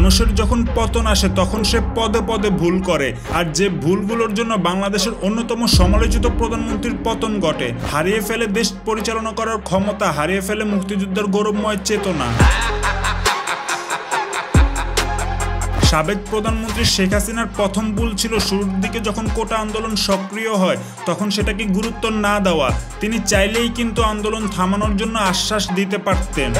মানুষের যখন পতন আসে তখন সে পদে পদে ভুল করে, আর যে ভুলগুলোর জন্য বাংলাদেশের অন্যতম সমালোচিত প্রধানমন্ত্রীর পতন ঘটে। হারিয়ে ফেলে দেশ পরিচালনা করার ক্ষমতা, হারিয়ে ফেলে মুক্তিযুদ্ধের গৌরবময় চেতনা। সাবেক প্রধানমন্ত্রী শেখ হাসিনার প্রথম ভুল ছিল শুরুর দিকে যখন কোটা আন্দোলন সক্রিয় হয় তখন সেটাকে গুরুত্ব না দেওয়া। তিনি চাইলেই কিন্তু আন্দোলন থামানোর জন্য আশ্বাস দিতে পারতেন।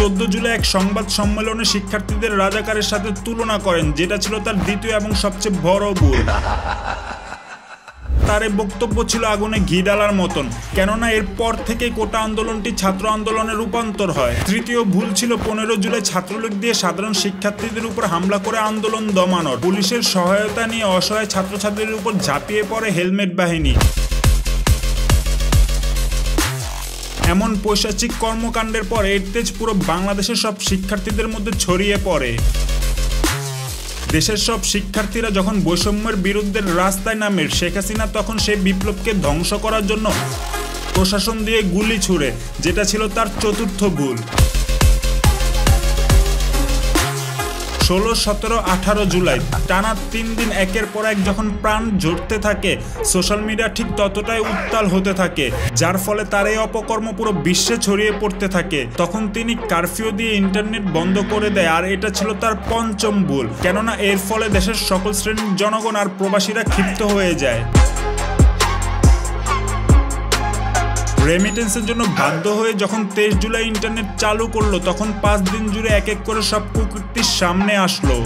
14 জুলাই এক সংবাদ সম্মেলনে শিক্ষার্থীদের রাজাকারের সাথে তুলনা করেন, যেটা ছিল তার দ্বিতীয় এবং সবচেয়ে বড় ভুল। তার এই বক্তব্য ছিল আগুনে ঘি ঢালার মতন, কেননা এরপর থেকে কোটা আন্দোলনটি ছাত্র আন্দোলনে রূপান্তর হয়। তৃতীয় ভুল ছিল 15 জুলাই ছাত্রলীগ দিয়ে সাধারণ শিক্ষার্থীদের উপর হামলা করে আন্দোলন দমানোর। পুলিশের সহায়তা নিয়ে অসহায় ছাত্রছাত্রীদের উপর ঝাঁপিয়ে পড়ে হেলমেট বাহিনী। এমন পৈশাচিক কর্মকাণ্ডের পর এর তেজ পুরো বাংলাদেশের সব শিক্ষার্থীদের মধ্যে ছড়িয়ে পড়ে। দেশের সব শিক্ষার্থীরা যখন বৈষম্যের বিরুদ্ধে রাস্তায় নামে, শেখ হাসিনা তখন সেই বিপ্লবকে ধ্বংস করার জন্য প্রশাসন দিয়ে গুলি ছুড়ে, যেটা ছিল তার চতুর্থ ভুল। 16, 17, 18 জুলাই টানা 3 দিন একের পর এক যখন প্রাণ ঝরতে থাকে, সোশ্যাল মিডিয়া ঠিক ততটাই উত্তাল হতে থাকে, যার ফলে তার এই অপকর্ম পুরো বিশ্বে ছড়িয়ে পড়তে থাকে। তখন তিনি কারফিউ দিয়ে ইন্টারনেট বন্ধ করে দেয়, আর এটা ছিল তার পঞ্চম ভুল, কেননা এর ফলে দেশের সকল শ্রেণীর জনগণ আর প্রবাসীরা ক্ষিপ্ত হয়ে যায়। রেমিটেন্সের জন্য বাধ্য হয়ে যখন 23 জুলাই ইন্টারনেট চালু করলো তখন 5 দিন জুড়ে এক এক করে সব কুকীর্তির সামনে আসলো।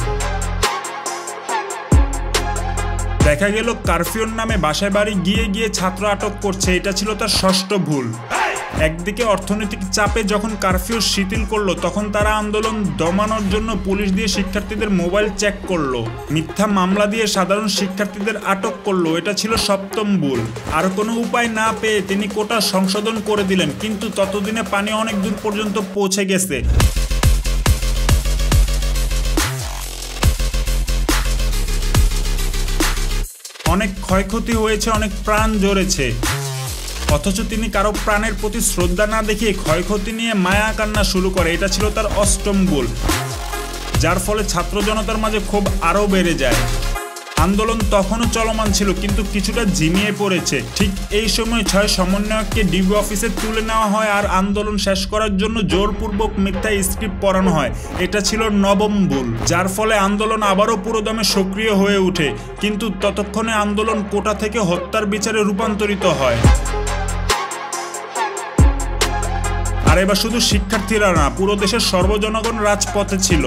দেখা গেল কারফিউর নামে বাসায় বাড়ি গিয়ে গিয়ে ছাত্র আটক করছে, এটা ছিল তার ষষ্ঠ ভুল। একদিকে অর্থনৈতিক চাপে যখন কারফিউ শিথিল করলো তখন তারা আন্দোলন দমানোর জন্য পুলিশ দিয়ে শিক্ষার্থীদের মোবাইল চেক করলো, মিথ্যা মামলা দিয়ে সাধারণ শিক্ষার্থীদের আটক করলো, এটা ছিল সপ্তম ভুল। আর কোনো উপায় না পেয়ে তিনি কোটা সংশোধন করে দিলেন, কিন্তু ততদিনে পানি অনেক দূর পর্যন্ত পৌঁছে গেছে। অনেক ক্ষয়ক্ষতি হয়েছে, অনেক প্রাণ ঝরেছে, অথচ তিনি কারো প্রাণের প্রতি শ্রদ্ধা না দেখিয়ে ক্ষয়ক্ষতি নিয়ে মায়া কান্না শুরু করে, এটা ছিল তার অষ্টম ভুল, যার ফলে ছাত্র জনতার মাঝে ক্ষোভ আরও বেড়ে যায়। আন্দোলন তখনও চলমান ছিল কিন্তু কিছুটা ঝিমিয়ে পড়েছে। ঠিক এই সময় 6 সমন্বয়ককে ডিবি অফিসে তুলে নেওয়া হয় আর আন্দোলন শেষ করার জন্য জোরপূর্বক মিথ্যা স্ক্রিপ্ট পড়ানো হয়, এটা ছিল নবম ভুল, যার ফলে আন্দোলন আবারও পুরোদমে সক্রিয় হয়ে ওঠে। কিন্তু ততক্ষণে আন্দোলন কোটা থেকে হত্যার বিচারে রূপান্তরিত হয়। আর এবার শুধু শিক্ষার্থীরা না, পুরো দেশের সর্বজনগণ রাজপথে ছিল।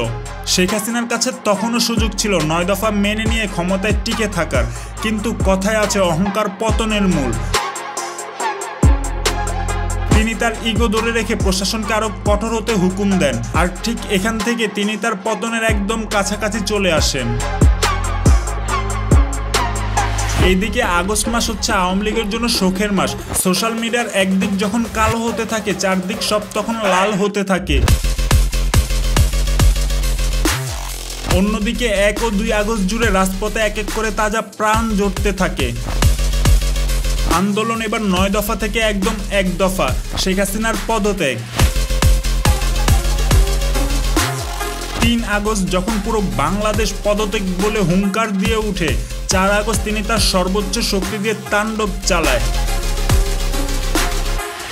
শেখ হাসিনার কাছে তখনও সুযোগ ছিল 9 দফা মেনে নিয়ে ক্ষমতায় টিকে থাকার, কিন্তু কথায় আছে অহংকার পতনের মূল। তিনি তার ইগো ধরে রেখে প্রশাসনকে আরো কঠোর হতে হুকুম দেন, আর ঠিক এখান থেকে তিনি তার পতনের একদম কাছাকাছি চলে আসেন। এইদিকে আগস্ট মাস হচ্ছে আওয়ামী লীগের জন্য শোকের মাস। সোশ্যাল মিডিয়ার একদিক যখন কালো হতে থাকে, চারদিক সব তখন লাল হতে থাকে। অন্যদিকে 1 ও 2 আগস্ট জুড়ে রাজপথে এক এক করে তাজা প্রাণ ঝরতে থাকে। আন্দোলন এবার 9 দফা থেকে একদম 1 দফা, শেখ হাসিনার পদত্যাগ। 3 আগস্ট যখন পুরো বাংলাদেশ পদত্যাগ বলে হুঙ্কার দিয়ে উঠে, 4 আগস্ট তিনি তার সর্বোচ্চ শক্তি দিয়ে তাণ্ডব চালায়।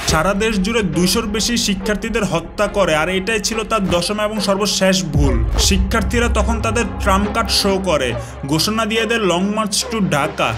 সারা দেশ জুড়ে 200-র বেশি শিক্ষার্থীদের হত্যা করে, আর এটাই ছিল তার দশম এবং সর্বশেষ ভুল। শিক্ষার্থীরা তখন তাদের ট্রাম্প কার্ড শো করে, ঘোষণা দিয়ে দেয় long march to Dhaka.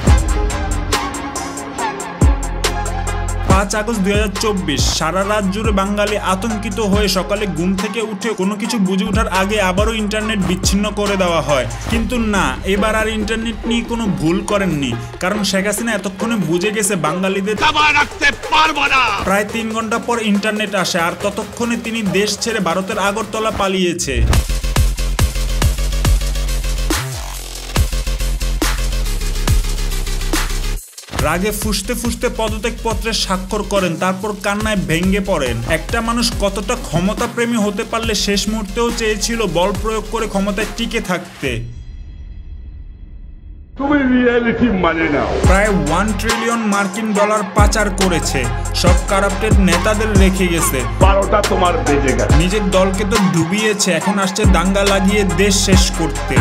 5 August 2024 সারা রাত জুড়ে বাঙালি আতঙ্কিত হয়ে সকালে ঘুম থেকে উঠে কোনো কিছু বুঝে ওঠার আগে আবারও ইন্টারনেট বিচ্ছিন্ন করে দেওয়া হয়। কিন্তু না, এবার আর ইন্টারনেট নিয়ে কোনো ভুল করেননি, কারণ শেখ হাসিনা এতক্ষণে বুঝে গেছে বাঙালিদের রাখতে পারবো না। প্রায় 3 ঘন্টা পর ইন্টারনেট আসে, আর ততক্ষণে তিনি দেশ ছেড়ে ভারতের আগরতলা পালিয়েছে। রাগে ফুসতে ফুসতে পদত্যাগ পত্রে স্বাক্ষর করেন, তারপর কান্নায় ভেঙে পড়েন। একটা মানুষ কতটা ক্ষমতাপ্রেমী হতে পারলে শেষ মুহূর্তেও চেয়েছিল বল প্রয়োগ করে ক্ষমতায় টিকে থাকতে। তুমি রিয়েলিটি মানে নাও। প্রায় 1 ট্রিলিয়ন মার্কিন ডলার পাচার করেছে, সব কারাপ্টেড নেতাদের রেখে গেছে। 12টা তোমার বেজে গেছে। নিজের দলকে তো ডুবিয়েছে, এখন আসছে দাঙ্গা লাগিয়ে দেশ শেষ করতে।